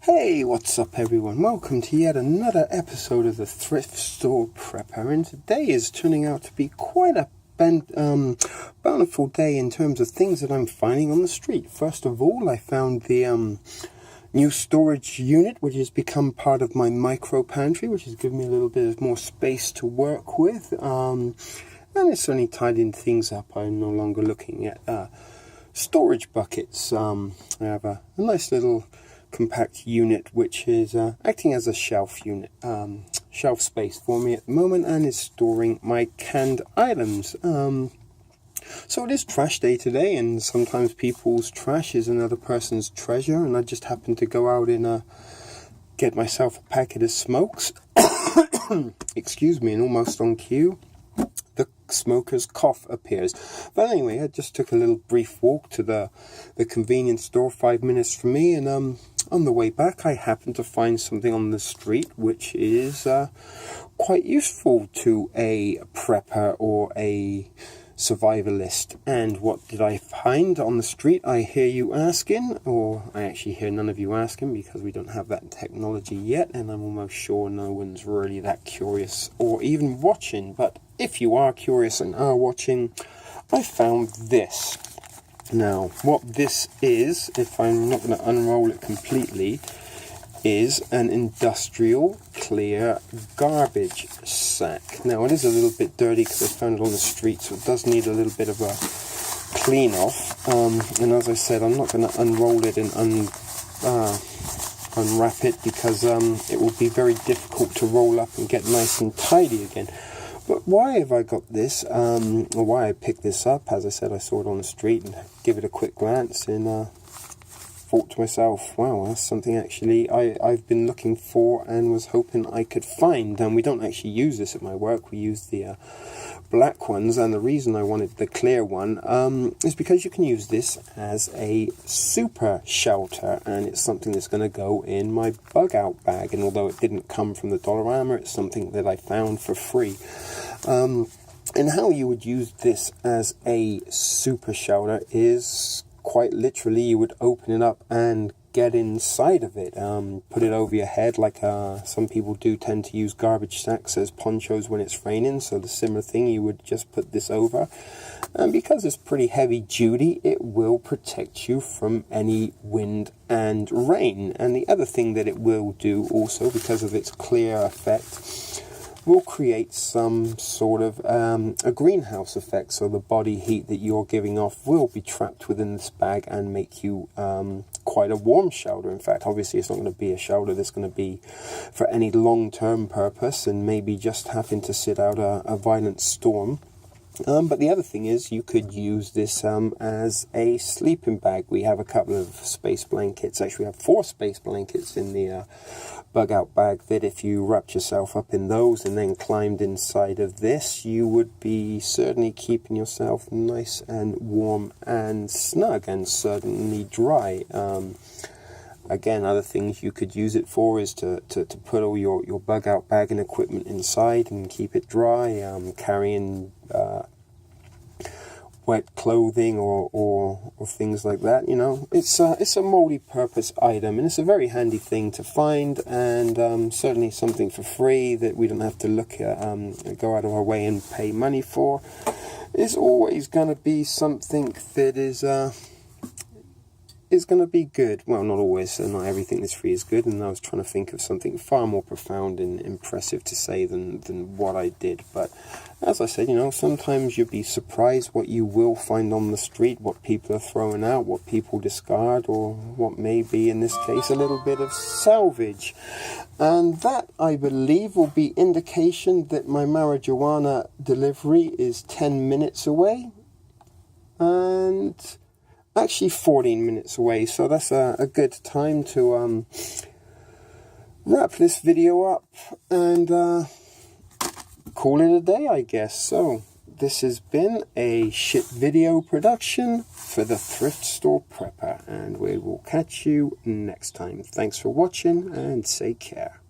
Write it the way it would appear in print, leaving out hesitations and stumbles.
Hey, what's up everyone? Welcome to yet another episode of the Thrift Store Prepper, and today is turning out to be quite a bountiful day in terms of things that I'm finding on the street. First of all, I found the new storage unit, which has become part of my micro pantry, which has given me a little bit more space to work with, and it's certainly tidied things up. I'm no longer looking at storage buckets. I have a nice little compact unit which is acting as a shelf unit, shelf space for me at the moment, and is storing my canned items. So it is trash day today, and sometimes people's trash is another person's treasure, and I just happened to go out and get myself a packet of smokes. Excuse me, and almost on cue, the smoker's cough appears. But anyway, I just took a little brief walk to the convenience store, 5 minutes from me, and on the way back I happened to find something on the street which is quite useful to a prepper or a survivalist. And what did I find on the street, I hear you asking? Or I actually hear none of you asking, because we don't have that technology yet, and I'm almost sure no one's really that curious or even watching. But if you are curious and are watching, I found this. Now, what this is, if I'm not going to unroll it completely, is an industrial clear garbage sack. Now, it is a little bit dirty because I found it on the street, so it does need a little bit of a clean off. And as I said, I'm not going to unroll it and unwrap it, because it will be very difficult to roll up and get nice and tidy again. But why have I got this, or why I picked this up? As I said, I saw it on the street and give it a quick glance, and thought to myself, wow, that's something actually I've been looking for and was hoping I could find. And we don't actually use this at my work, we use the black ones, and the reason I wanted the clear one is because you can use this as a super shelter, and it's something that's going to go in my bug out bag. And although it didn't come from the Dollarama, it's something that I found for free. And how you would use this as a super shelter is quite literally you would open it up and get inside of it, put it over your head like some people do tend to use garbage sacks as ponchos when it's raining. So the similar thing, you would just put this over, and because it's pretty heavy duty, it will protect you from any wind and rain. And the other thing that it will do also, because of its clear effect, will create some sort of a greenhouse effect. So the body heat that you're giving off will be trapped within this bag and make you quite a warm shelter. In fact, obviously it's not going to be a shelter that's going to be for any long-term purpose, and maybe just happen to sit out a violent storm. But the other thing is, you could use this as a sleeping bag. We have a couple of space blankets. Actually, we have 4 space blankets in the bug out bag, that if you wrapped yourself up in those and then climbed inside of this, you would be certainly keeping yourself nice and warm and snug, and certainly dry. Again, other things you could use it for is to put all your bug out bag and equipment inside and keep it dry, carrying wet clothing or things like that. You know, it's a multi-purpose item, and it's a very handy thing to find, and certainly something for free that we don't have to look at, go out of our way and pay money for. It's always going to be something that is going to be good. Well, not always, not everything that's free is good, and I was trying to think of something far more profound and impressive to say than what I did. But as I said, you know, sometimes you'll be surprised what you will find on the street, what people are throwing out, what people discard, or what may be, in this case, a little bit of salvage. And that, I believe, will be indication that my marijuana delivery is 10 minutes away, and actually 14 minutes away. So that's a good time to wrap this video up and call it a day, I guess. So this has been a shit video production for the Thrift Store Prepper, and we will catch you next time. Thanks for watching, and take care.